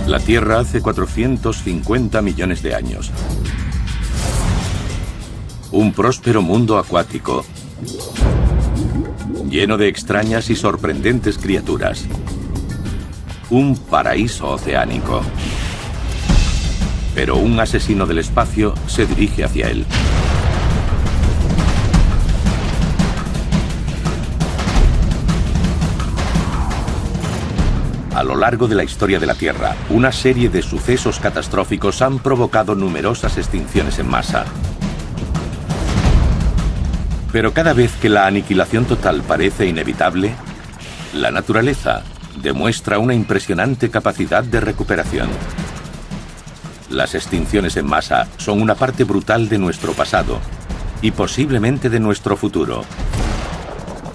La Tierra hace 450 millones de años. Un próspero mundo acuático, lleno de extrañas y sorprendentes criaturas. Un paraíso oceánico. Pero un asesino del espacio se dirige hacia él. A lo largo de la historia de la Tierra, una serie de sucesos catastróficos han provocado numerosas extinciones en masa. Pero cada vez que la aniquilación total parece inevitable, la naturaleza demuestra una impresionante capacidad de recuperación. Las extinciones en masa son una parte brutal de nuestro pasado y posiblemente de nuestro futuro.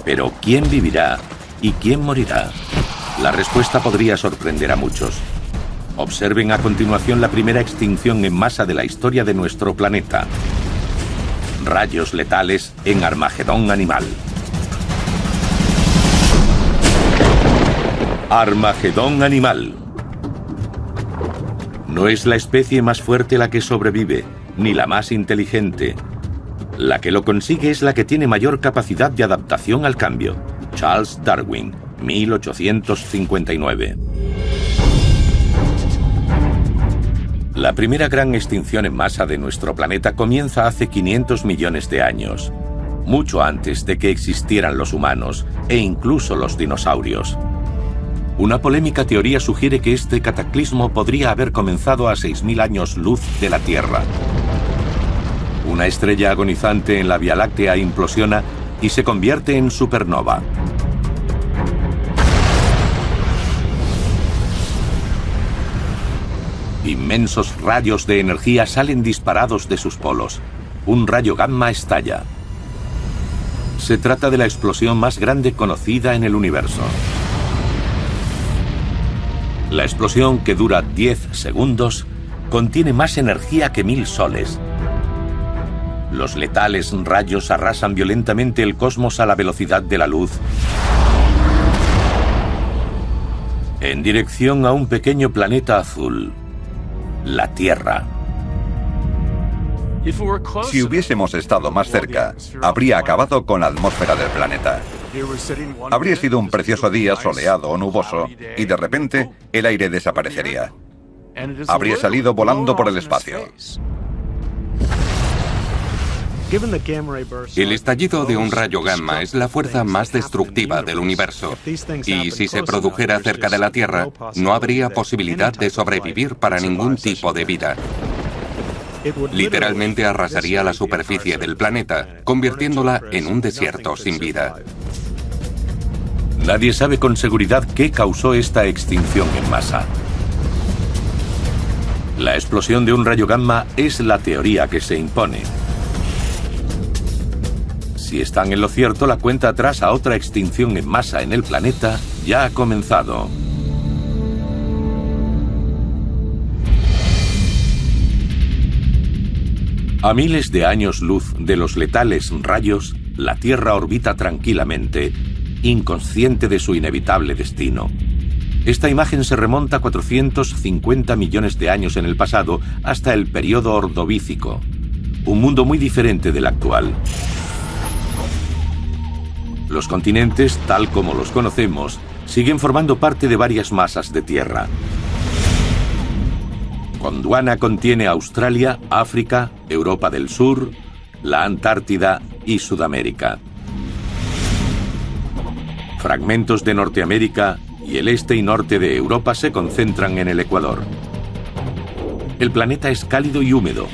Pero ¿quién vivirá y quién morirá? La respuesta podría sorprender a muchos. Observen a continuación la primera extinción en masa de la historia de nuestro planeta. Rayos letales en Armagedón animal. Armagedón animal. No es la especie más fuerte la que sobrevive, ni la más inteligente. La que lo consigue es la que tiene mayor capacidad de adaptación al cambio. Charles Darwin, 1859. La primera gran extinción en masa de nuestro planeta comienza hace 500 millones de años, mucho antes de que existieran los humanos e incluso los dinosaurios. Una polémica teoría sugiere que este cataclismo podría haber comenzado a 6.000 años luz de la Tierra. Una estrella agonizante en la Vía Láctea implosiona y se convierte en supernova. Inmensos rayos de energía salen disparados de sus polos. Un rayo gamma estalla. Se trata de la explosión más grande conocida en el universo. La explosión, que dura 10 segundos, contiene más energía que 1000 soles. Los letales rayos arrasan violentamente el cosmos a la velocidad de la luz, en dirección a un pequeño planeta azul, la Tierra. Si hubiésemos estado más cerca, habría acabado con la atmósfera del planeta. Habría sido un precioso día soleado o nuboso y de repente el aire desaparecería. Habría salido volando por el espacio. El estallido de un rayo gamma es la fuerza más destructiva del universo. Y si se produjera cerca de la Tierra, no habría posibilidad de sobrevivir para ningún tipo de vida. Literalmente arrasaría la superficie del planeta, convirtiéndola en un desierto sin vida. Nadie sabe con seguridad qué causó esta extinción en masa. La explosión de un rayo gamma es la teoría que se impone. Si están en lo cierto, la cuenta atrás a otra extinción en masa en el planeta ya ha comenzado. A miles de años luz de los letales rayos, la Tierra orbita tranquilamente, inconsciente de su inevitable destino. Esta imagen se remonta a 450 millones de años en el pasado, hasta el período Ordovícico, un mundo muy diferente del actual. Los continentes, tal como los conocemos, siguen formando parte de varias masas de tierra. Gondwana contiene Australia, África, Europa del Sur, la Antártida y Sudamérica. Fragmentos de Norteamérica y el este y norte de Europa se concentran en el Ecuador. El planeta es cálido y húmedo,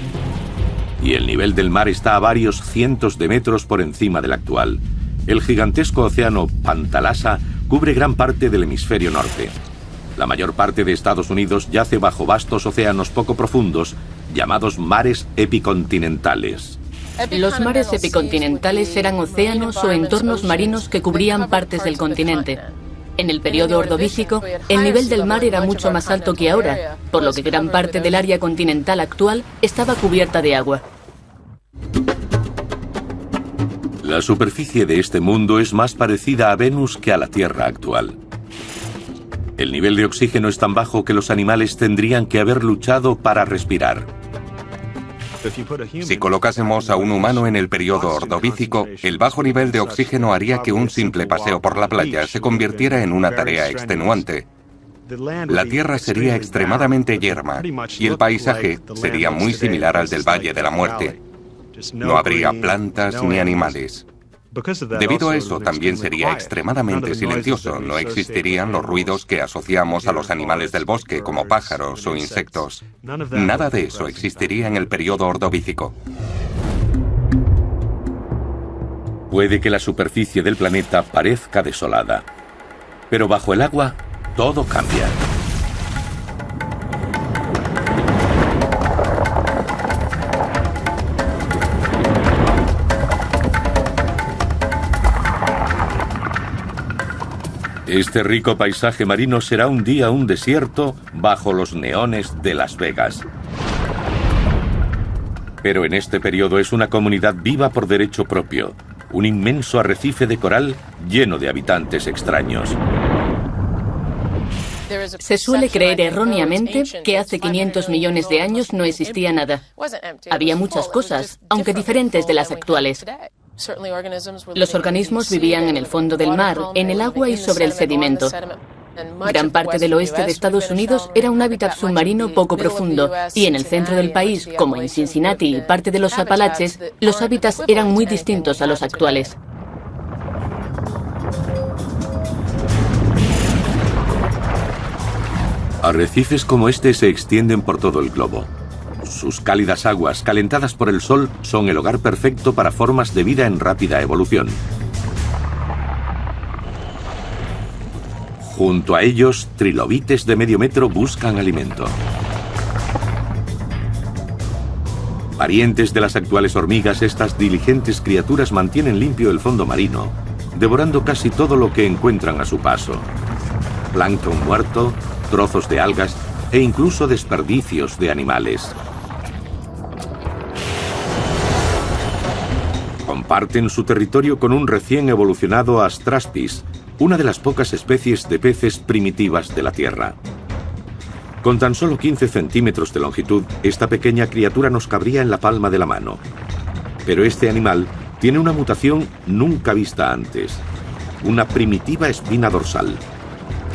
y el nivel del mar está a varios cientos de metros por encima del actual. El gigantesco océano Pantalasa cubre gran parte del hemisferio norte. La mayor parte de Estados Unidos yace bajo vastos océanos poco profundos, llamados mares epicontinentales. Los mares epicontinentales eran océanos o entornos marinos que cubrían partes del continente. En el periodo Ordovícico, el nivel del mar era mucho más alto que ahora, por lo que gran parte del área continental actual estaba cubierta de agua. La superficie de este mundo es más parecida a Venus que a la Tierra actual. El nivel de oxígeno es tan bajo que los animales tendrían que haber luchado para respirar. Si colocásemos a un humano en el periodo ordovícico, el bajo nivel de oxígeno haría que un simple paseo por la playa se convirtiera en una tarea extenuante. La tierra sería extremadamente yerma y el paisaje sería muy similar al del Valle de la Muerte. No habría plantas ni animales. Debido a eso, también sería extremadamente silencioso. No existirían los ruidos que asociamos a los animales del bosque, como pájaros o insectos. Nada de eso existiría en el periodo ordovícico. Puede que la superficie del planeta parezca desolada, pero bajo el agua todo cambia. Este rico paisaje marino será un día un desierto bajo los neones de Las Vegas. Pero en este periodo es una comunidad viva por derecho propio, un inmenso arrecife de coral lleno de habitantes extraños. Se suele creer erróneamente que hace 500 millones de años no existía nada. Había muchas cosas, aunque diferentes de las actuales. Los organismos vivían en el fondo del mar, en el agua y sobre el sedimento. Gran parte del oeste de Estados Unidos era un hábitat submarino poco profundo, y en el centro del país, como en Cincinnati y parte de los Apalaches, los hábitats eran muy distintos a los actuales. Arrecifes como este se extienden por todo el globo. Sus cálidas aguas, calentadas por el sol, son el hogar perfecto para formas de vida en rápida evolución. Junto a ellos, trilobites de medio metro buscan alimento. Parientes de las actuales hormigas, estas diligentes criaturas mantienen limpio el fondo marino, devorando casi todo lo que encuentran a su paso. Plancton muerto, trozos de algas e incluso desperdicios de animales. Comparten su territorio con un recién evolucionado Astraspis, una de las pocas especies de peces primitivas de la Tierra. Con tan solo 15 centímetros de longitud, esta pequeña criatura nos cabría en la palma de la mano. Pero este animal tiene una mutación nunca vista antes, una primitiva espina dorsal.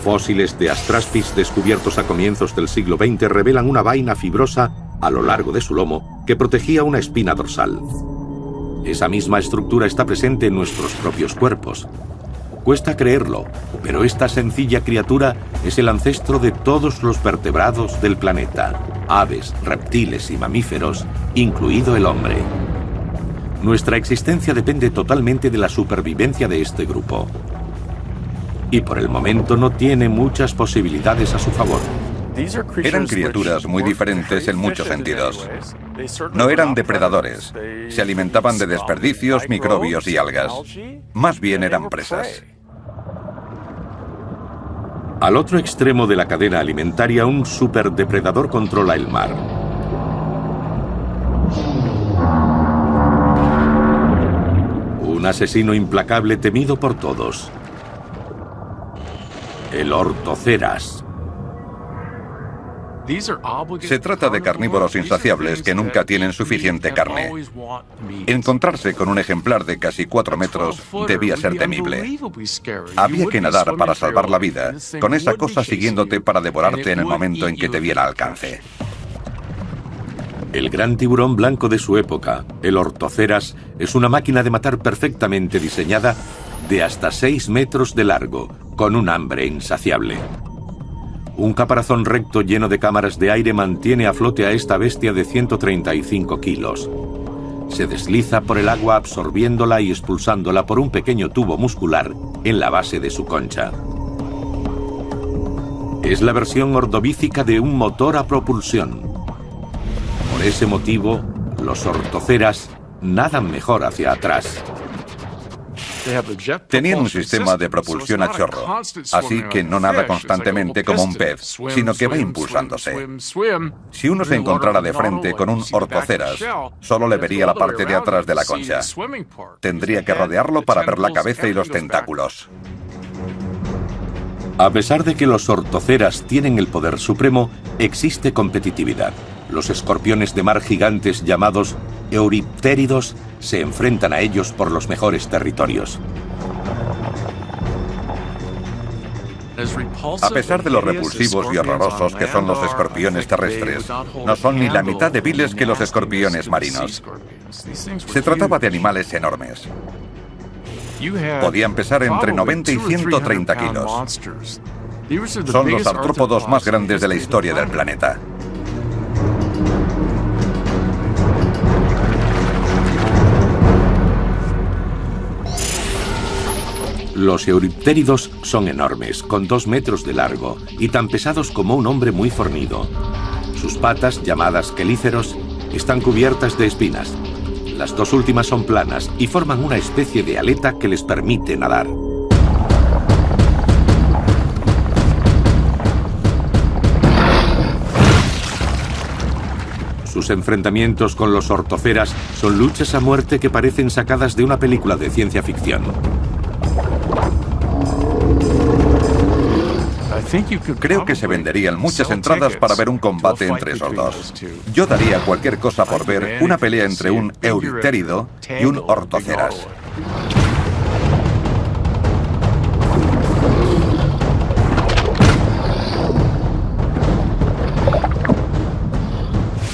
Fósiles de Astraspis descubiertos a comienzos del siglo XX revelan una vaina fibrosa a lo largo de su lomo que protegía una espina dorsal. Esa misma estructura está presente en nuestros propios cuerpos. Cuesta creerlo, pero esta sencilla criatura es el ancestro de todos los vertebrados del planeta, aves, reptiles y mamíferos, incluido el hombre. Nuestra existencia depende totalmente de la supervivencia de este grupo. Y por el momento no tiene muchas posibilidades a su favor. Eran criaturas muy diferentes en muchos sentidos. No eran depredadores. Se alimentaban de desperdicios, microbios y algas. Más bien eran presas. Al otro extremo de la cadena alimentaria, un superdepredador controla el mar. Un asesino implacable temido por todos. El ortoceras. Se trata de carnívoros insaciables que nunca tienen suficiente carne. Encontrarse con un ejemplar de casi 4 metros debía ser temible. Había que nadar para salvar la vida, con esa cosa siguiéndote para devorarte en el momento en que te viera al alcance. El gran tiburón blanco de su época, el ortoceras, es una máquina de matar perfectamente diseñada de hasta 6 metros de largo, con un hambre insaciable. Un caparazón recto lleno de cámaras de aire mantiene a flote a esta bestia de 135 kilos. Se desliza por el agua absorbiéndola y expulsándola por un pequeño tubo muscular en la base de su concha. Es la versión ordovícica de un motor a propulsión. Por ese motivo, los ortoceras nadan mejor hacia atrás. Tenían un sistema de propulsión a chorro, así que no nada constantemente como un pez, sino que va impulsándose. Si uno se encontrara de frente con un ortoceras, solo le vería la parte de atrás de la concha. Tendría que rodearlo para ver la cabeza y los tentáculos. A pesar de que los ortoceras tienen el poder supremo, existe competitividad. Los escorpiones de mar gigantes llamados euriptéridos se enfrentan a ellos por los mejores territorios. A pesar de lo repulsivos y horrorosos que son los escorpiones terrestres, no son ni la mitad de viles que los escorpiones marinos. Se trataba de animales enormes. Podían pesar entre 90 y 130 kilos. Son los artrópodos más grandes de la historia del planeta. Los euriptéridos son enormes, con 2 metros de largo y tan pesados como un hombre muy fornido. Sus patas, llamadas quelíceros, están cubiertas de espinas. Las 2 últimas son planas y forman una especie de aleta que les permite nadar. Sus enfrentamientos con los ortoceras son luchas a muerte que parecen sacadas de una película de ciencia ficción. Creo que se venderían muchas entradas para ver un combate entre esos dos. Yo daría cualquier cosa por ver una pelea entre un euriptérido y un ortoceras.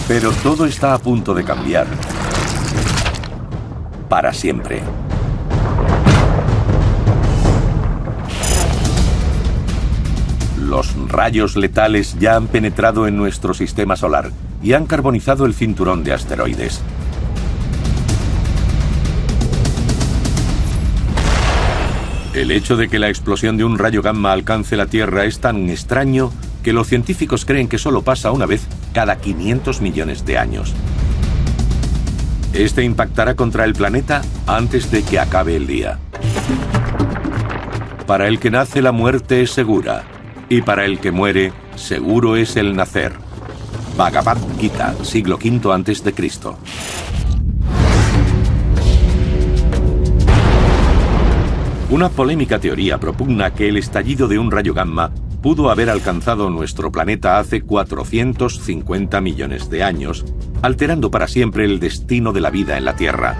Pero todo está a punto de cambiar. Para siempre. Los rayos letales ya han penetrado en nuestro sistema solar y han carbonizado el cinturón de asteroides. El hecho de que la explosión de un rayo gamma alcance la Tierra es tan extraño que los científicos creen que solo pasa una vez cada 500 millones de años. Este impactará contra el planeta antes de que acabe el día. Para el que nace, la muerte es segura. Y para el que muere, seguro es el nacer. Bhagavad Gita, siglo V a.C. Una polémica teoría propugna que el estallido de un rayo gamma pudo haber alcanzado nuestro planeta hace 450 millones de años, alterando para siempre el destino de la vida en la Tierra.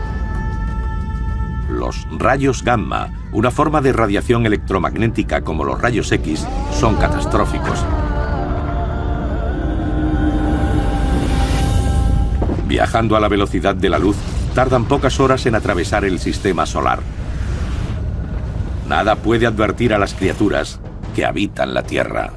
Los rayos gamma, una forma de radiación electromagnética como los rayos X, son catastróficos. Viajando a la velocidad de la luz, tardan pocas horas en atravesar el sistema solar. Nada puede advertir a las criaturas que habitan la Tierra.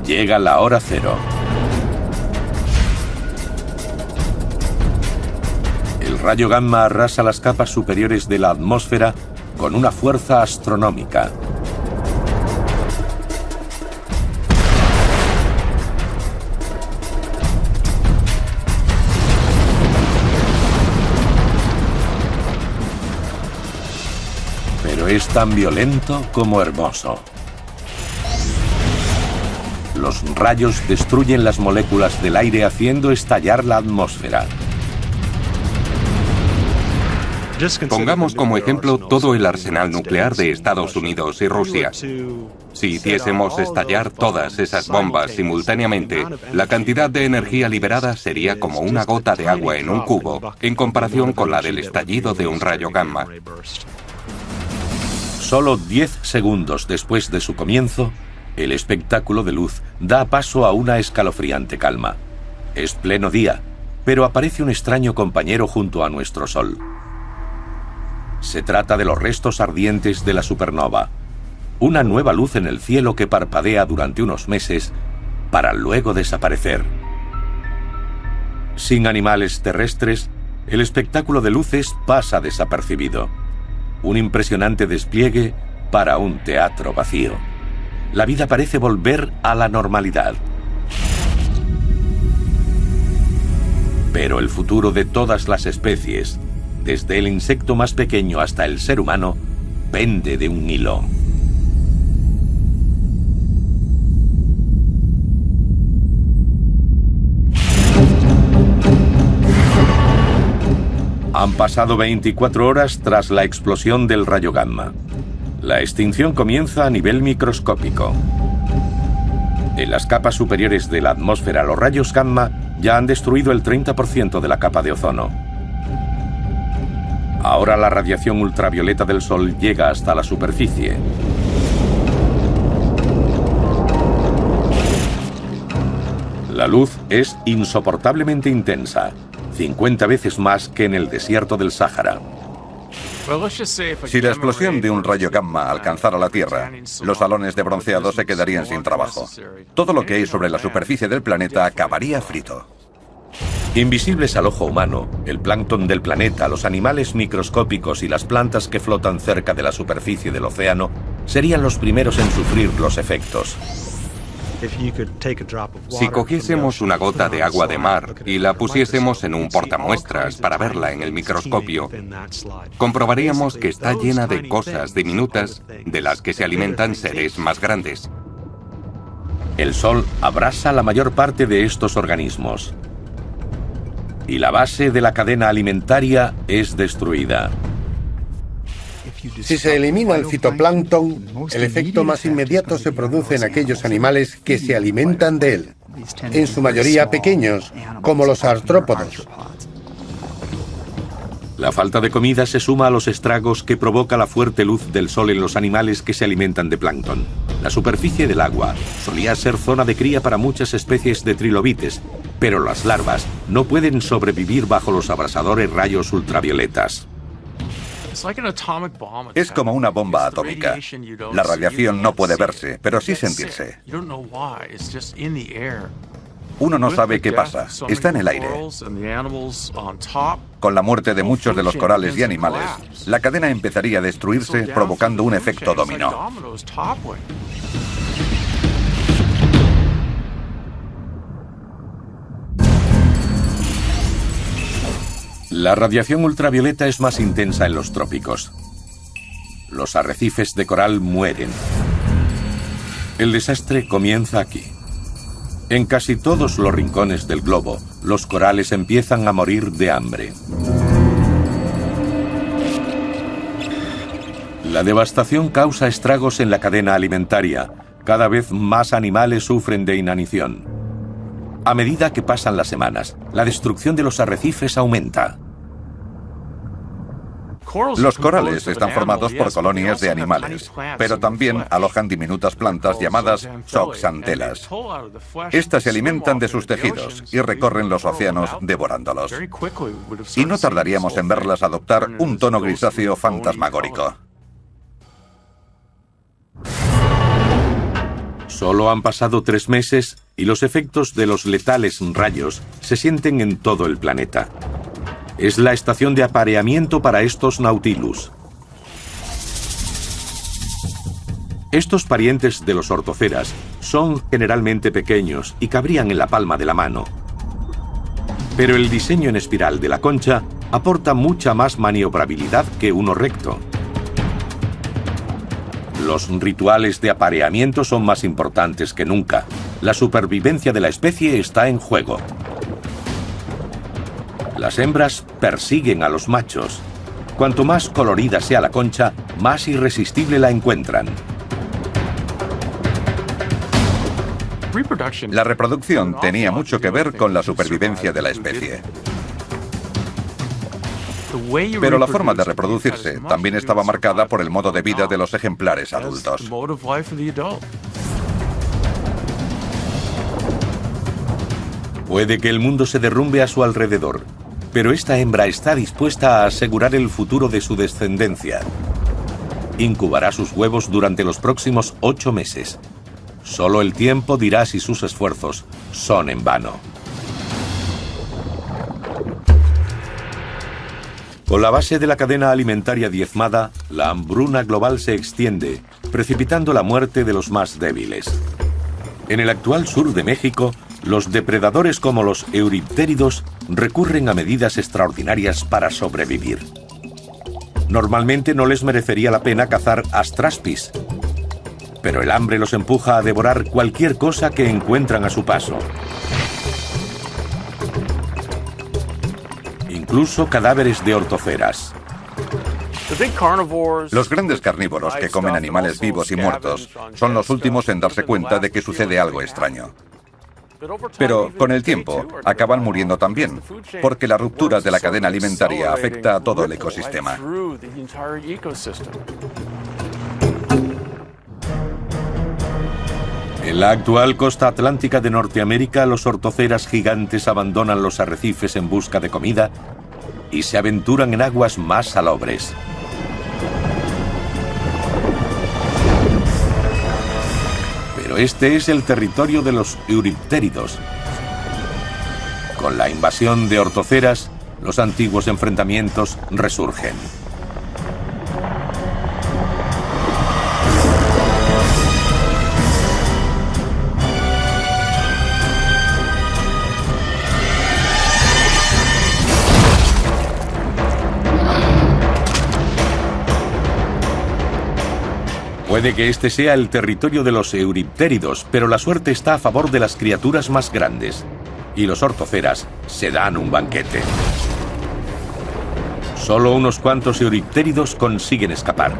Llega la hora cero. El rayo gamma arrasa las capas superiores de la atmósfera con una fuerza astronómica. Pero es tan violento como hermoso. Los rayos destruyen las moléculas del aire haciendo estallar la atmósfera. Pongamos como ejemplo todo el arsenal nuclear de Estados Unidos y Rusia. Si hiciésemos estallar todas esas bombas simultáneamente, la cantidad de energía liberada sería como una gota de agua en un cubo, en comparación con la del estallido de un rayo gamma. Solo 10 segundos después de su comienzo, el espectáculo de luz da paso a una escalofriante calma. Es pleno día, pero aparece un extraño compañero junto a nuestro Sol. Se trata de los restos ardientes de la supernova, una nueva luz en el cielo que parpadea durante unos meses para luego desaparecer. Sin animales terrestres, el espectáculo de luces pasa desapercibido. Un impresionante despliegue para un teatro vacío. La vida parece volver a la normalidad. Pero el futuro de todas las especies, desde el insecto más pequeño hasta el ser humano, pende de un hilo. Han pasado 24 horas tras la explosión del rayo gamma. La extinción comienza a nivel microscópico. En las capas superiores de la atmósfera, los rayos gamma ya han destruido el 30% de la capa de ozono. Ahora la radiación ultravioleta del Sol llega hasta la superficie. La luz es insoportablemente intensa, 50 veces más que en el desierto del Sáhara. Si la explosión de un rayo gamma alcanzara la Tierra, los salones de bronceado se quedarían sin trabajo. Todo lo que hay sobre la superficie del planeta acabaría frito. Invisibles al ojo humano, el plancton del planeta, los animales microscópicos y las plantas que flotan cerca de la superficie del océano serían los primeros en sufrir los efectos. Si cogiésemos una gota de agua de mar y la pusiésemos en un portamuestras para verla en el microscopio, comprobaríamos que está llena de cosas diminutas de las que se alimentan seres más grandes. El Sol abrasa la mayor parte de estos organismos. Y la base de la cadena alimentaria es destruida. Si se elimina el fitoplancton, el efecto más inmediato se produce en aquellos animales que se alimentan de él, en su mayoría pequeños, como los artrópodos. La falta de comida se suma a los estragos que provoca la fuerte luz del sol en los animales que se alimentan de plancton. La superficie del agua solía ser zona de cría para muchas especies de trilobites, pero las larvas no pueden sobrevivir bajo los abrasadores rayos ultravioletas. Es como una bomba atómica. La radiación no puede verse, pero sí sentirse. Uno no sabe qué pasa, está en el aire. Con la muerte de muchos de los corales y animales, la cadena empezaría a destruirse, provocando un efecto dominó. La radiación ultravioleta es más intensa en los trópicos. Los arrecifes de coral mueren. El desastre comienza aquí. En casi todos los rincones del globo, los corales empiezan a morir de hambre. La devastación causa estragos en la cadena alimentaria. Cada vez más animales sufren de inanición. A medida que pasan las semanas, la destrucción de los arrecifes aumenta. Los corales están formados por colonias de animales, pero también alojan diminutas plantas llamadas zooxantelas. Estas se alimentan de sus tejidos y recorren los océanos devorándolos. Y no tardaríamos en verlas adoptar un tono grisáceo fantasmagórico. Solo han pasado 3 meses y los efectos de los letales rayos se sienten en todo el planeta. Es la estación de apareamiento para estos Nautilus. Estos parientes de los ortoceras son generalmente pequeños y cabrían en la palma de la mano. Pero el diseño en espiral de la concha aporta mucha más maniobrabilidad que uno recto. Los rituales de apareamiento son más importantes que nunca. La supervivencia de la especie está en juego. Las hembras persiguen a los machos. Cuanto más colorida sea la concha, más irresistible la encuentran. La reproducción tenía mucho que ver con la supervivencia de la especie. Pero la forma de reproducirse también estaba marcada por el modo de vida de los ejemplares adultos. Puede que el mundo se derrumbe a su alrededor, pero esta hembra está dispuesta a asegurar el futuro de su descendencia. Incubará sus huevos durante los próximos 8 meses. Solo el tiempo dirá si sus esfuerzos son en vano. Con la base de la cadena alimentaria diezmada, la hambruna global se extiende, precipitando la muerte de los más débiles. En el actual sur de México, los depredadores como los euriptéridos recurren a medidas extraordinarias para sobrevivir. Normalmente no les merecería la pena cazar astraspis, pero el hambre los empuja a devorar cualquier cosa que encuentran a su paso. Incluso cadáveres de ortoceras. Los grandes carnívoros que comen animales vivos y muertos son los últimos en darse cuenta de que sucede algo extraño. Pero con el tiempo acaban muriendo también, porque la ruptura de la cadena alimentaria afecta a todo el ecosistema. En la actual costa atlántica de Norteamérica, los ortoceras gigantes abandonan los arrecifes en busca de comida y se aventuran en aguas más salobres. Pero este es el territorio de los euriptéridos. Con la invasión de ortoceras, los antiguos enfrentamientos resurgen. Puede que este sea el territorio de los euriptéridos, pero la suerte está a favor de las criaturas más grandes. Y los ortoceras se dan un banquete. Solo unos cuantos euriptéridos consiguen escapar.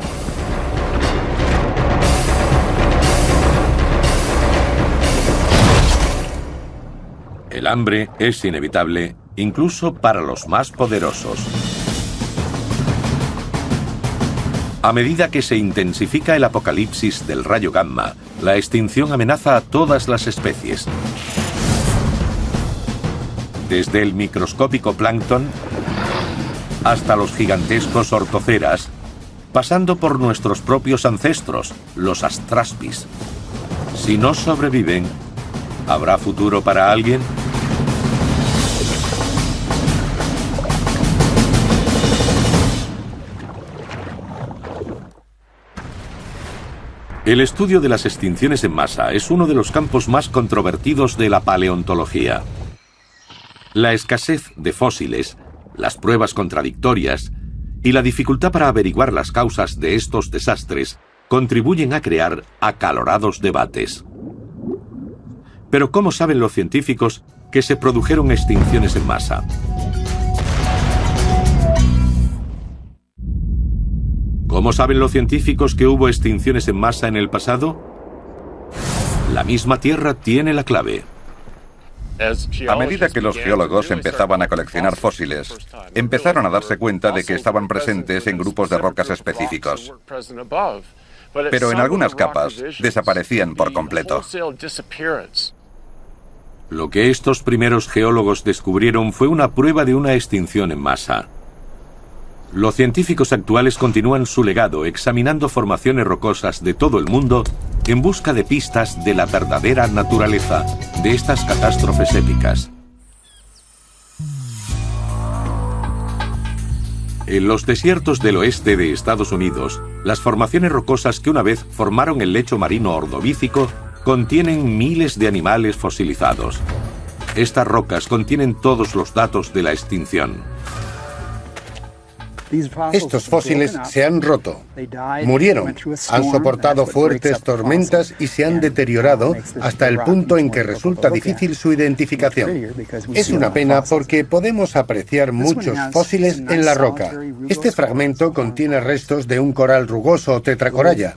El hambre es inevitable, incluso para los más poderosos. A medida que se intensifica el apocalipsis del rayo gamma, la extinción amenaza a todas las especies. Desde el microscópico plancton hasta los gigantescos ortoceras, pasando por nuestros propios ancestros, los astraspis. Si no sobreviven, ¿habrá futuro para alguien? El estudio de las extinciones en masa es uno de los campos más controvertidos de la paleontología. La escasez de fósiles, las pruebas contradictorias y la dificultad para averiguar las causas de estos desastres contribuyen a crear acalorados debates. Pero ¿cómo saben los científicos que se produjeron extinciones en masa? ¿Cómo saben los científicos que hubo extinciones en masa en el pasado? La misma Tierra tiene la clave. A medida que los geólogos empezaban a coleccionar fósiles, empezaron a darse cuenta de que estaban presentes en grupos de rocas específicos. Pero en algunas capas desaparecían por completo. Lo que estos primeros geólogos descubrieron fue una prueba de una extinción en masa. Los científicos actuales continúan su legado examinando formaciones rocosas de todo el mundo en busca de pistas de la verdadera naturaleza de estas catástrofes épicas. En los desiertos del oeste de Estados Unidos, las formaciones rocosas que una vez formaron el lecho marino ordovícico contienen miles de animales fosilizados. Estas rocas contienen todos los datos de la extinción. Estos fósiles se han roto, murieron, han soportado fuertes tormentas y se han deteriorado hasta el punto en que resulta difícil su identificación. Es una pena porque podemos apreciar muchos fósiles en la roca. Este fragmento contiene restos de un coral rugoso o tetracoralla.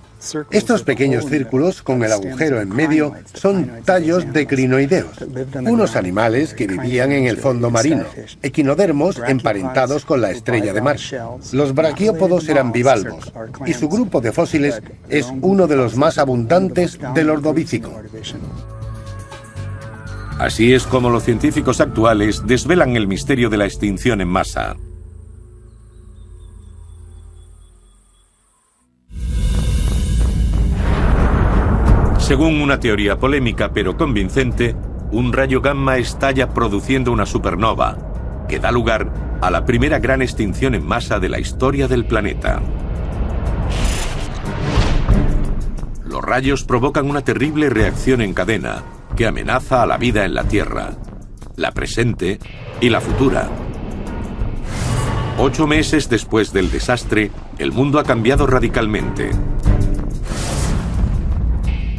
Estos pequeños círculos con el agujero en medio son tallos de clinoideos, unos animales que vivían en el fondo marino, equinodermos emparentados con la estrella de mar. Los braquiópodos eran bivalvos y su grupo de fósiles es uno de los más abundantes del Ordovícico. Así es como los científicos actuales desvelan el misterio de la extinción en masa. Según una teoría polémica pero convincente, un rayo gamma estalla produciendo una supernova, que da lugar a la primera gran extinción en masa de la historia del planeta. Los rayos provocan una terrible reacción en cadena, que amenaza a la vida en la Tierra, la presente y la futura. 8 meses después del desastre, el mundo ha cambiado radicalmente.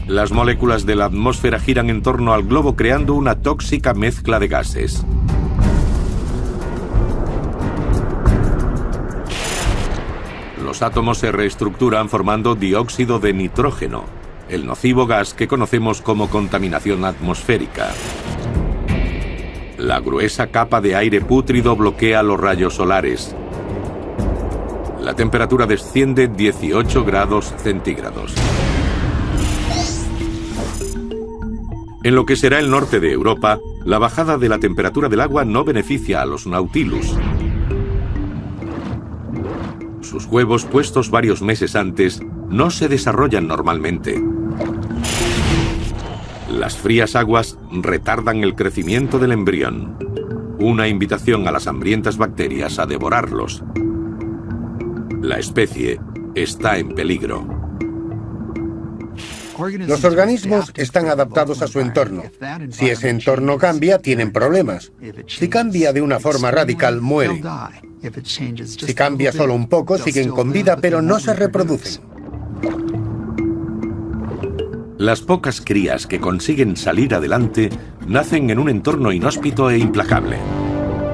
Las moléculas de la atmósfera giran en torno al globo creando una tóxica mezcla de gases. Los átomos se reestructuran formando dióxido de nitrógeno, el nocivo gas que conocemos como contaminación atmosférica. La gruesa capa de aire pútrido bloquea los rayos solares. La temperatura desciende 18 grados centígrados. En lo que será el norte de Europa, la bajada de la temperatura del agua no beneficia a los Nautilus. Sus huevos, puestos varios meses antes, no se desarrollan normalmente. Las frías aguas retardan el crecimiento del embrión. Una invitación a las hambrientas bacterias a devorarlos. La especie está en peligro. Los organismos están adaptados a su entorno. Si ese entorno cambia, tienen problemas. Si cambia de una forma radical, mueren. Si cambia solo un poco, siguen con vida, pero no se reproducen. Las pocas crías que consiguen salir adelante nacen en un entorno inhóspito e implacable.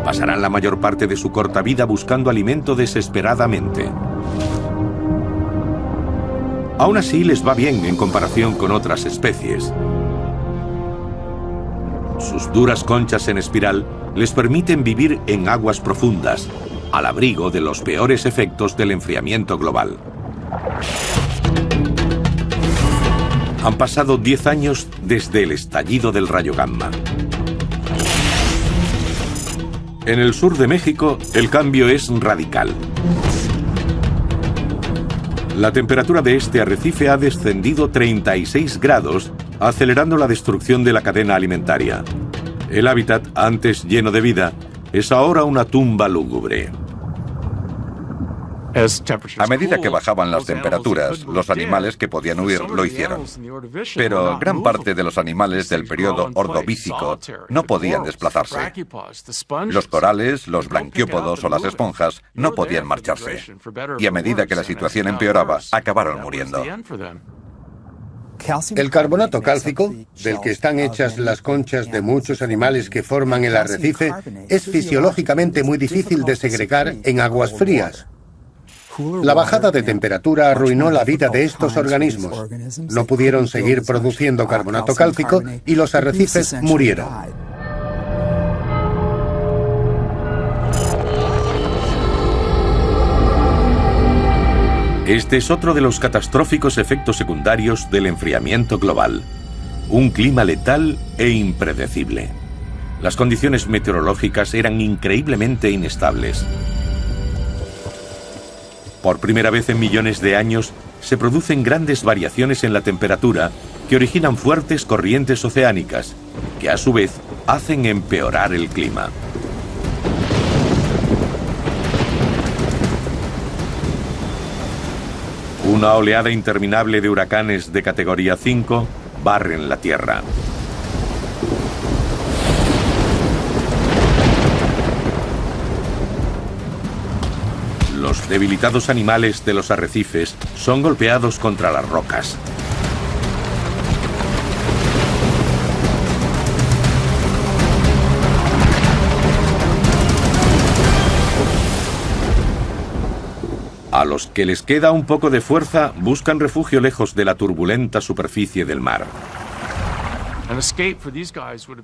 Pasarán la mayor parte de su corta vida buscando alimento desesperadamente. Aún así les va bien en comparación con otras especies. Sus duras conchas en espiral les permiten vivir en aguas profundas, al abrigo de los peores efectos del enfriamiento global. Han pasado 10 años desde el estallido del rayo gamma. En el sur de México, el cambio es radical. La temperatura de este arrecife ha descendido 36 grados, acelerando la destrucción de la cadena alimentaria. El hábitat, antes lleno de vida, es ahora una tumba lúgubre. A medida que bajaban las temperaturas, los animales que podían huir lo hicieron. Pero gran parte de los animales del periodo ordovícico no podían desplazarse. Los corales, los branquiópodos o las esponjas no podían marcharse. Y a medida que la situación empeoraba, acabaron muriendo. El carbonato cálcico, del que están hechas las conchas de muchos animales que forman el arrecife, es fisiológicamente muy difícil de segregar en aguas frías. La bajada de temperatura arruinó la vida de estos organismos. No pudieron seguir produciendo carbonato cálcico y los arrecifes murieron. Este es otro de los catastróficos efectos secundarios del enfriamiento global. Un clima letal e impredecible. Las condiciones meteorológicas eran increíblemente inestables. Por primera vez en millones de años, se producen grandes variaciones en la temperatura que originan fuertes corrientes oceánicas, que a su vez hacen empeorar el clima. Una oleada interminable de huracanes de categoría 5 barren la Tierra. Los debilitados animales de los arrecifes son golpeados contra las rocas. A los que les queda un poco de fuerza, buscan refugio lejos de la turbulenta superficie del mar.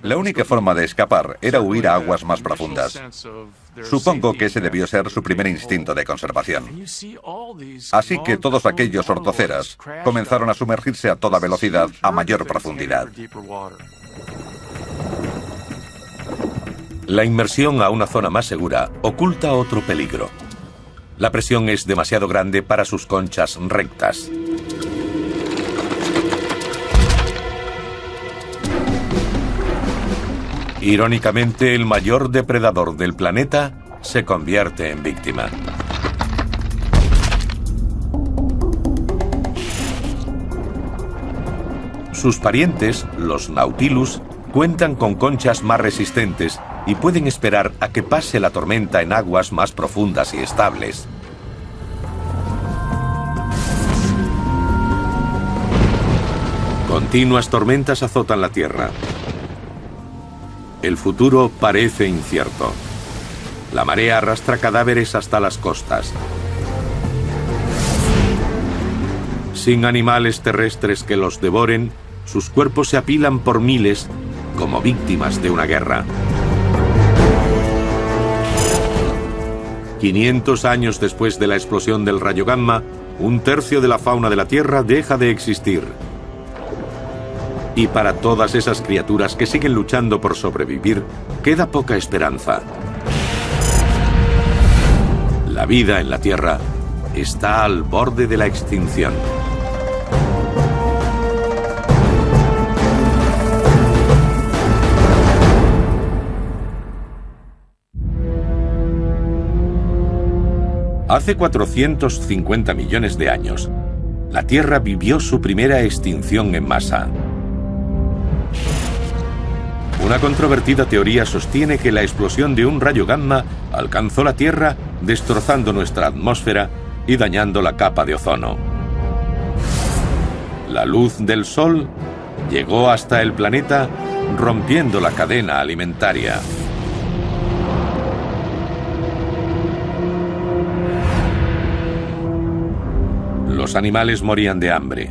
La única forma de escapar era huir a aguas más profundas. Supongo que ese debió ser su primer instinto de conservación. Así que todos aquellos ortoceras comenzaron a sumergirse a toda velocidad a mayor profundidad. La inmersión a una zona más segura oculta otro peligro. La presión es demasiado grande para sus conchas rectas. Irónicamente, el mayor depredador del planeta se convierte en víctima. Sus parientes, los Nautilus, cuentan con conchas más resistentes y pueden esperar a que pase la tormenta en aguas más profundas y estables. Continuas tormentas azotan la Tierra. El futuro parece incierto. La marea arrastra cadáveres hasta las costas. Sin animales terrestres que los devoren, sus cuerpos se apilan por miles como víctimas de una guerra. 500 años después de la explosión del rayo gamma, un tercio de la fauna de la Tierra deja de existir. Y para todas esas criaturas que siguen luchando por sobrevivir, queda poca esperanza. La vida en la Tierra está al borde de la extinción. Hace 450 millones de años, la Tierra vivió su primera extinción en masa. Una controvertida teoría sostiene que la explosión de un rayo gamma alcanzó la Tierra, destrozando nuestra atmósfera y dañando la capa de ozono. La luz del Sol llegó hasta el planeta, rompiendo la cadena alimentaria. Los animales morían de hambre.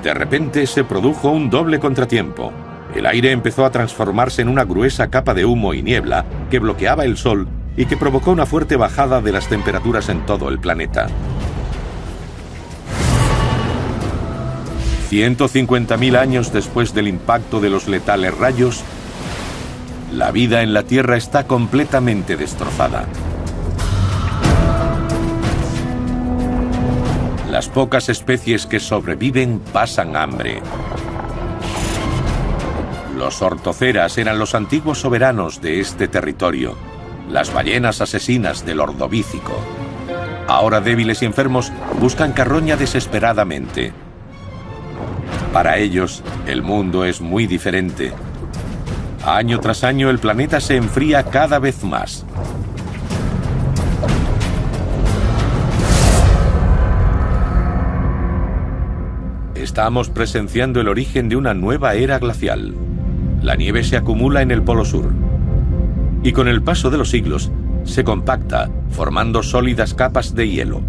De repente se produjo un doble contratiempo. El aire empezó a transformarse en una gruesa capa de humo y niebla que bloqueaba el sol y que provocó una fuerte bajada de las temperaturas en todo el planeta. 150.000 años después del impacto de los letales rayos, la vida en la Tierra está completamente destrozada. Las pocas especies que sobreviven pasan hambre. Los ortoceras eran los antiguos soberanos de este territorio, las ballenas asesinas del Ordovícico. Ahora débiles y enfermos buscan carroña desesperadamente. Para ellos, el mundo es muy diferente. Año tras año el planeta se enfría cada vez más. Estamos presenciando el origen de una nueva era glacial. La nieve se acumula en el Polo Sur. Y con el paso de los siglos, se compacta, formando sólidas capas de hielo.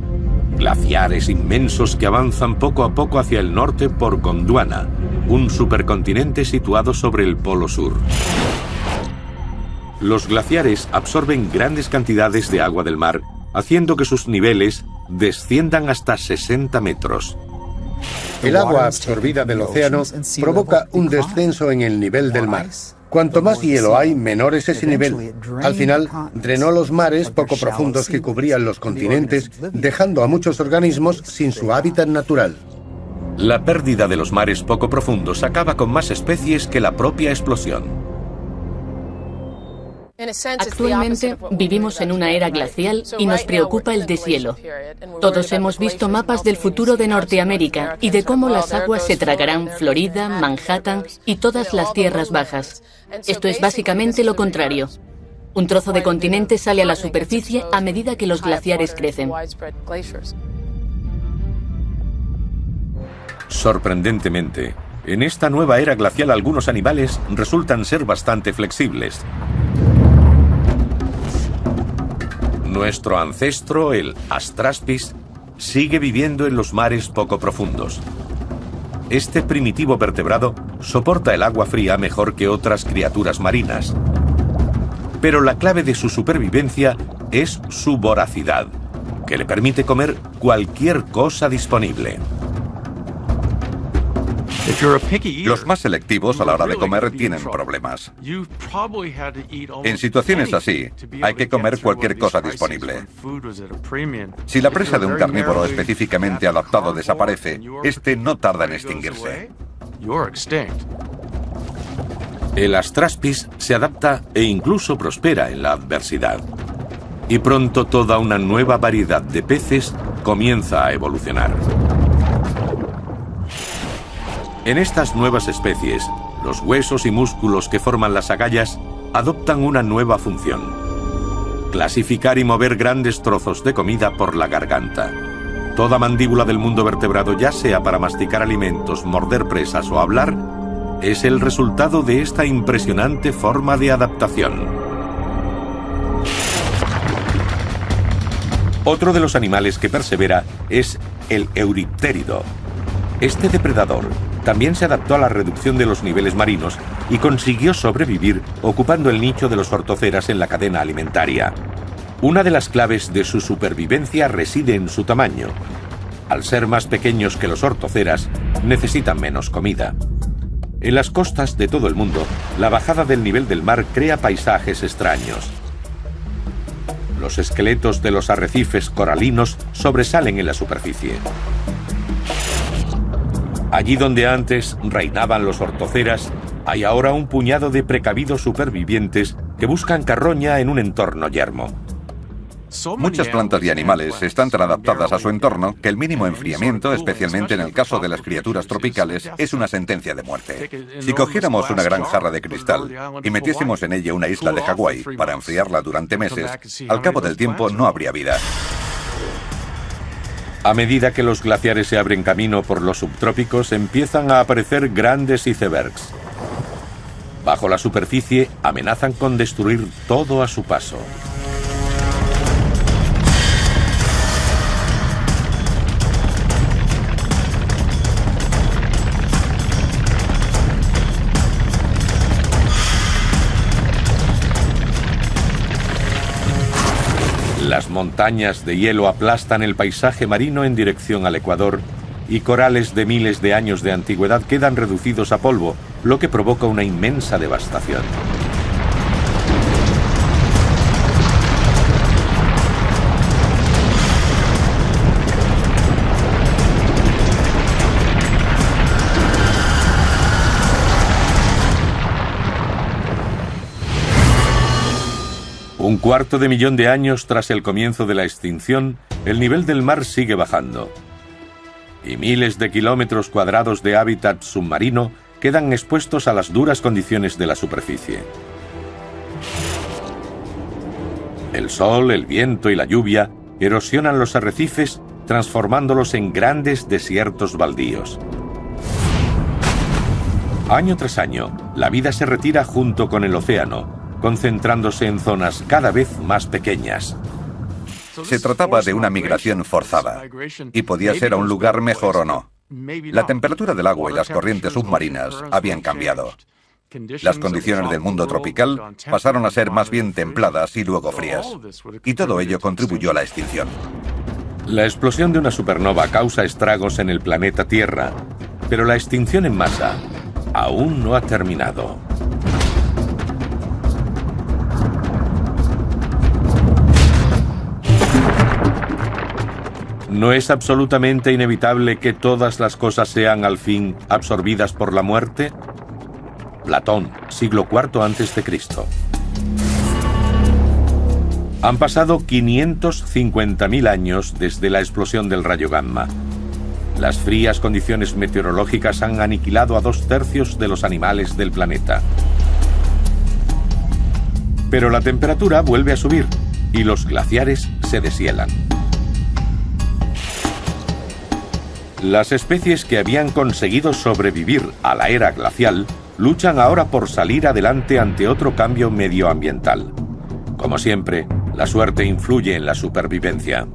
Glaciares inmensos que avanzan poco a poco hacia el norte por Gondwana, un supercontinente situado sobre el Polo Sur. Los glaciares absorben grandes cantidades de agua del mar, haciendo que sus niveles desciendan hasta 60 metros. El agua absorbida del océano provoca un descenso en el nivel del mar. Cuanto más hielo hay, menor es ese nivel. Al final, drenó los mares poco profundos que cubrían los continentes, dejando a muchos organismos sin su hábitat natural. La pérdida de los mares poco profundos acaba con más especies que la propia explosión. Actualmente vivimos en una era glacial y nos preocupa el deshielo. Todos hemos visto mapas del futuro de Norteamérica y de cómo las aguas se tragarán Florida, Manhattan y todas las tierras bajas. Esto es básicamente lo contrario. Un trozo de continente sale a la superficie a medida que los glaciares crecen. Sorprendentemente, en esta nueva era glacial algunos animales resultan ser bastante flexibles. Nuestro ancestro, el Astraspis, sigue viviendo en los mares poco profundos. Este primitivo vertebrado soporta el agua fría mejor que otras criaturas marinas. Pero la clave de su supervivencia es su voracidad, que le permite comer cualquier cosa disponible. Los más selectivos a la hora de comer tienen problemas. En situaciones así, hay que comer cualquier cosa disponible. Si la presa de un carnívoro específicamente adaptado desaparece, este no tarda en extinguirse. El Astraspis se adapta e incluso prospera en la adversidad. Y pronto toda una nueva variedad de peces comienza a evolucionar. En estas nuevas especies, los huesos y músculos que forman las agallas adoptan una nueva función: clasificar y mover grandes trozos de comida por la garganta. Toda mandíbula del mundo vertebrado, ya sea para masticar alimentos, morder presas o hablar, es el resultado de esta impresionante forma de adaptación. Otro de los animales que persevera es el euriptérido. Este depredador también se adaptó a la reducción de los niveles marinos y consiguió sobrevivir ocupando el nicho de los ortoceras en la cadena alimentaria. Una de las claves de su supervivencia reside en su tamaño. Al ser más pequeños que los ortoceras, necesitan menos comida. En las costas de todo el mundo, la bajada del nivel del mar crea paisajes extraños. Los esqueletos de los arrecifes coralinos sobresalen en la superficie. Allí donde antes reinaban los ortoceras, hay ahora un puñado de precavidos supervivientes que buscan carroña en un entorno yermo. Muchas plantas y animales están tan adaptadas a su entorno que el mínimo enfriamiento, especialmente en el caso de las criaturas tropicales, es una sentencia de muerte. Si cogiéramos una gran jarra de cristal y metiésemos en ella una isla de Hawái para enfriarla durante meses, al cabo del tiempo no habría vida. A medida que los glaciares se abren camino por los subtrópicos, empiezan a aparecer grandes icebergs. Bajo la superficie, amenazan con destruir todo a su paso. Las montañas de hielo aplastan el paisaje marino en dirección al Ecuador y corales de miles de años de antigüedad quedan reducidos a polvo, lo que provoca una inmensa devastación. Un cuarto de millón de años tras el comienzo de la extinción, el nivel del mar sigue bajando. Y miles de kilómetros cuadrados de hábitat submarino quedan expuestos a las duras condiciones de la superficie. El sol, el viento y la lluvia erosionan los arrecifes, transformándolos en grandes desiertos baldíos. Año tras año, la vida se retira junto con el océano, concentrándose en zonas cada vez más pequeñas. Se trataba de una migración forzada, y podía ser a un lugar mejor o no. La temperatura del agua y las corrientes submarinas habían cambiado. Las condiciones del mundo tropical pasaron a ser más bien templadas y luego frías, y todo ello contribuyó a la extinción. La explosión de una supernova causa estragos en el planeta Tierra, pero la extinción en masa aún no ha terminado. ¿No es absolutamente inevitable que todas las cosas sean al fin absorbidas por la muerte? Platón, siglo IV a.C. Han pasado 550.000 años desde la explosión del rayo gamma. Las frías condiciones meteorológicas han aniquilado a 2/3 de los animales del planeta. Pero la temperatura vuelve a subir y los glaciares se deshielan. Las especies que habían conseguido sobrevivir a la era glacial luchan ahora por salir adelante ante otro cambio medioambiental. Como siempre, la suerte influye en la supervivencia.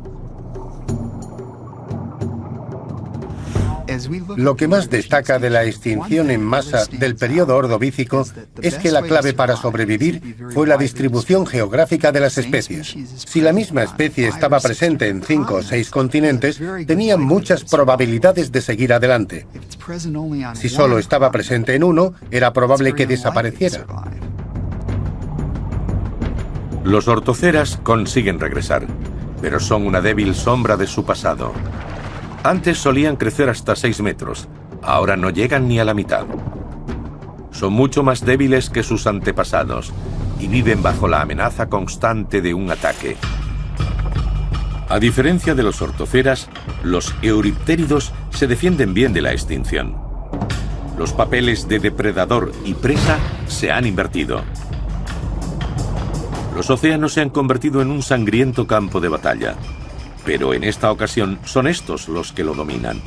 Lo que más destaca de la extinción en masa del periodo ordovícico es que la clave para sobrevivir fue la distribución geográfica de las especies. Si la misma especie estaba presente en 5 o 6 continentes, tenía muchas probabilidades de seguir adelante. Si solo estaba presente en uno, era probable que desapareciera. Los ortoceras consiguen regresar, pero son una débil sombra de su pasado. Antes solían crecer hasta 6 metros, ahora no llegan ni a la mitad. Son mucho más débiles que sus antepasados y viven bajo la amenaza constante de un ataque. A diferencia de los ortoceras, los euriptéridos se defienden bien de la extinción. Los papeles de depredador y presa se han invertido. Los océanos se han convertido en un sangriento campo de batalla, pero en esta ocasión son estos los que lo dominan.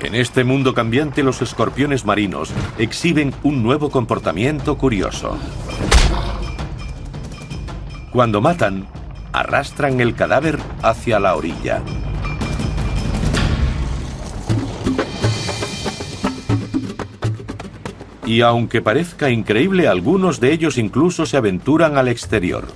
En este mundo cambiante, los escorpiones marinos exhiben un nuevo comportamiento curioso. Cuando matan, arrastran el cadáver hacia la orilla. Y aunque parezca increíble, algunos de ellos incluso se aventuran al exterior.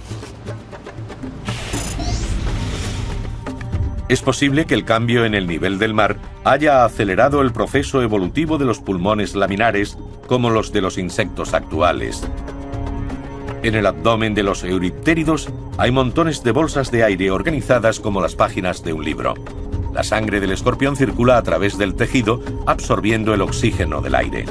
Es posible que el cambio en el nivel del mar haya acelerado el proceso evolutivo de los pulmones laminares, como los de los insectos actuales. En el abdomen de los euriptéridos hay montones de bolsas de aire organizadas como las páginas de un libro. La sangre del escorpión circula a través del tejido, absorbiendo el oxígeno del aire.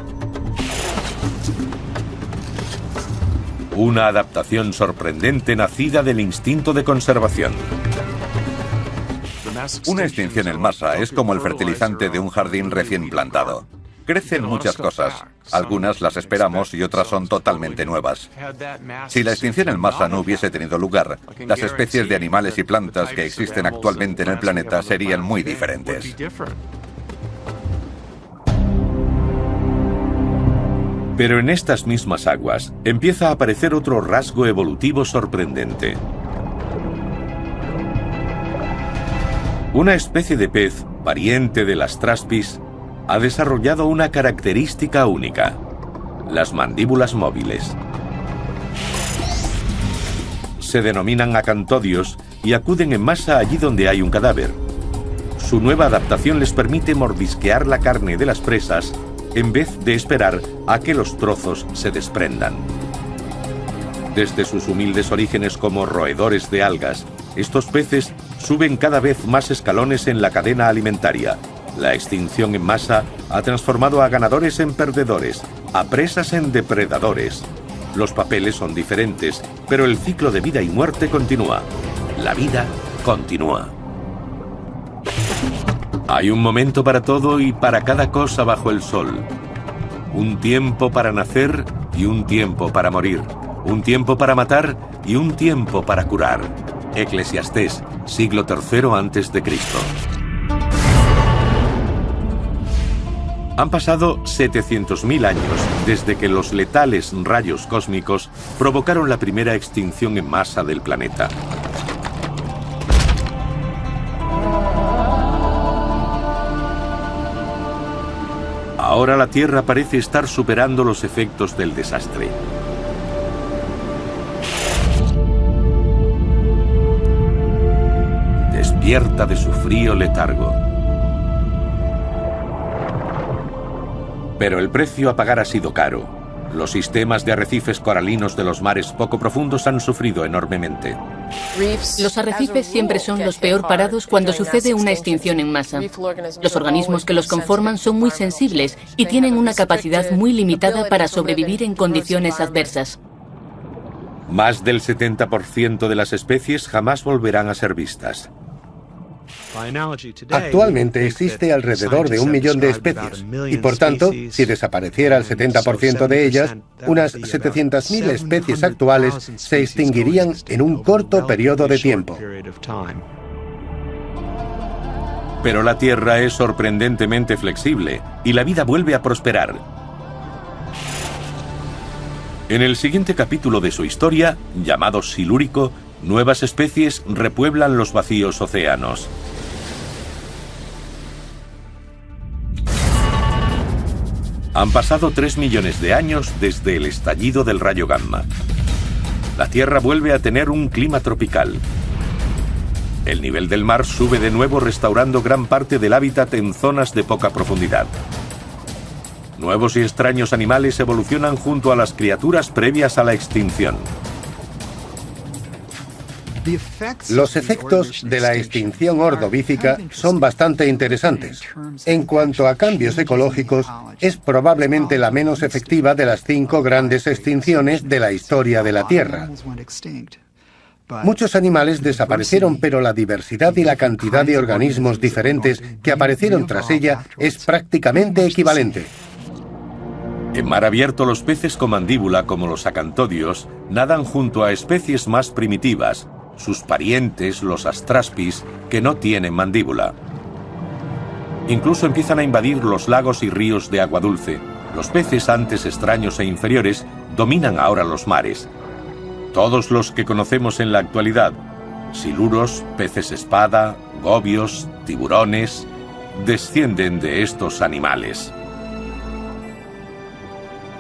Una adaptación sorprendente nacida del instinto de conservación. Una extinción en masa es como el fertilizante de un jardín recién plantado. Crecen muchas cosas. Algunas las esperamos y otras son totalmente nuevas. Si la extinción en masa no hubiese tenido lugar, las especies de animales y plantas que existen actualmente en el planeta serían muy diferentes. Pero en estas mismas aguas empieza a aparecer otro rasgo evolutivo sorprendente. Una especie de pez, pariente de las traspis, ha desarrollado una característica única: las mandíbulas móviles. Se denominan acantodios y acuden en masa allí donde hay un cadáver. Su nueva adaptación les permite mordisquear la carne de las presas en vez de esperar a que los trozos se desprendan. Desde sus humildes orígenes como roedores de algas, estos peces suben cada vez más escalones en la cadena alimentaria. La extinción en masa ha transformado a ganadores en perdedores, a presas en depredadores. Los papeles son diferentes, pero el ciclo de vida y muerte continúa. La vida continúa. Hay un momento para todo y para cada cosa bajo el sol. Un tiempo para nacer y un tiempo para morir. Un tiempo para matar y un tiempo para curar. Eclesiastés, siglo III a.C. Han pasado 700.000 años desde que los letales rayos cósmicos provocaron la primera extinción en masa del planeta. Ahora la Tierra parece estar superando los efectos del desastre. Despierta de su frío letargo. Pero el precio a pagar ha sido caro. Los sistemas de arrecifes coralinos de los mares poco profundos han sufrido enormemente. Los arrecifes siempre son los peor parados cuando sucede una extinción en masa. Los organismos que los conforman son muy sensibles y tienen una capacidad muy limitada para sobrevivir en condiciones adversas. Más del 70% de las especies jamás volverán a ser vistas. Actualmente existe alrededor de 1 millón de especies y, por tanto, si desapareciera el 70% de ellas, unas 700.000 especies actuales se extinguirían en un corto periodo de tiempo. Pero la Tierra es sorprendentemente flexible y la vida vuelve a prosperar. En el siguiente capítulo de su historia, llamado Silúrico, nuevas especies repueblan los vacíos océanos. Han pasado 3 millones de años desde el estallido del rayo gamma. La Tierra vuelve a tener un clima tropical. El nivel del mar sube de nuevo, restaurando gran parte del hábitat en zonas de poca profundidad. Nuevos y extraños animales evolucionan junto a las criaturas previas a la extinción. Los efectos de la extinción ordovícica son bastante interesantes. En cuanto a cambios ecológicos, es probablemente la menos efectiva de las 5 grandes extinciones de la historia de la Tierra. Muchos animales desaparecieron, pero la diversidad y la cantidad de organismos diferentes que aparecieron tras ella es prácticamente equivalente. En mar abierto, los peces con mandíbula, como los acantodios, nadan junto a especies más primitivas, sus parientes, los astraspis, que no tienen mandíbula. Incluso empiezan a invadir los lagos y ríos de agua dulce. Los peces, antes extraños e inferiores, dominan ahora los mares. Todos los que conocemos en la actualidad, siluros, peces espada, gobios, tiburones, descienden de estos animales.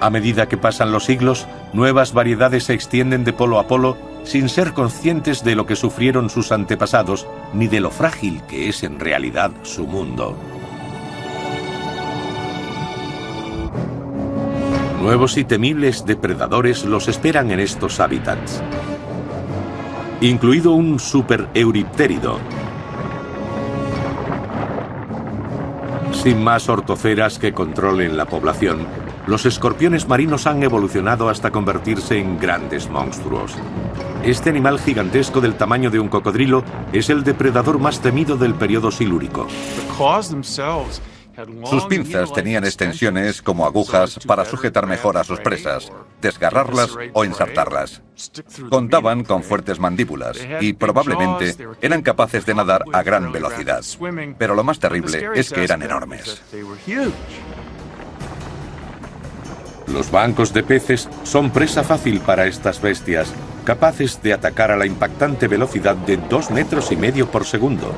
A medida que pasan los siglos, nuevas variedades se extienden de polo a polo sin ser conscientes de lo que sufrieron sus antepasados ni de lo frágil que es en realidad su mundo. Nuevos y temibles depredadores los esperan en estos hábitats, incluido un supereuriptérido. Sin más ortoceras que controlen la población, los escorpiones marinos han evolucionado hasta convertirse en grandes monstruos. Este animal gigantesco del tamaño de un cocodrilo es el depredador más temido del periodo silúrico. Sus pinzas tenían extensiones como agujas para sujetar mejor a sus presas, desgarrarlas o ensartarlas. Contaban con fuertes mandíbulas y probablemente eran capaces de nadar a gran velocidad. Pero lo más terrible es que eran enormes. Los bancos de peces son presa fácil para estas bestias, capaces de atacar a la impactante velocidad de 2,5 metros por segundo.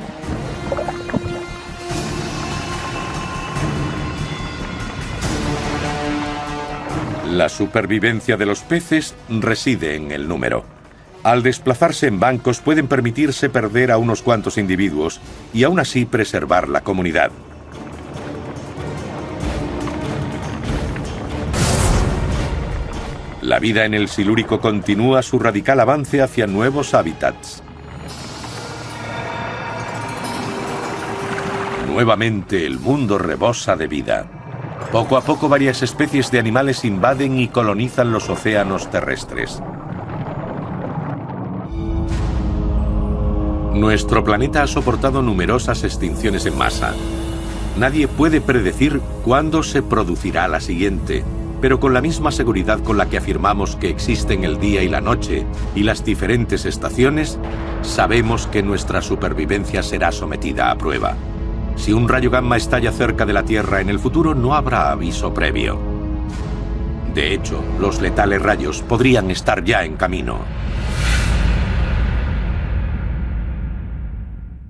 La supervivencia de los peces reside en el número. Al desplazarse en bancos pueden permitirse perder a unos cuantos individuos y aún así preservar la comunidad. La vida en el Silúrico continúa su radical avance hacia nuevos hábitats. Nuevamente el mundo rebosa de vida. Poco a poco varias especies de animales invaden y colonizan los océanos terrestres. Nuestro planeta ha soportado numerosas extinciones en masa. Nadie puede predecir cuándo se producirá la siguiente, pero con la misma seguridad con la que afirmamos que existen el día y la noche y las diferentes estaciones, sabemos que nuestra supervivencia será sometida a prueba. Si un rayo gamma estalla cerca de la Tierra en el futuro, no habrá aviso previo. De hecho, los letales rayos podrían estar ya en camino.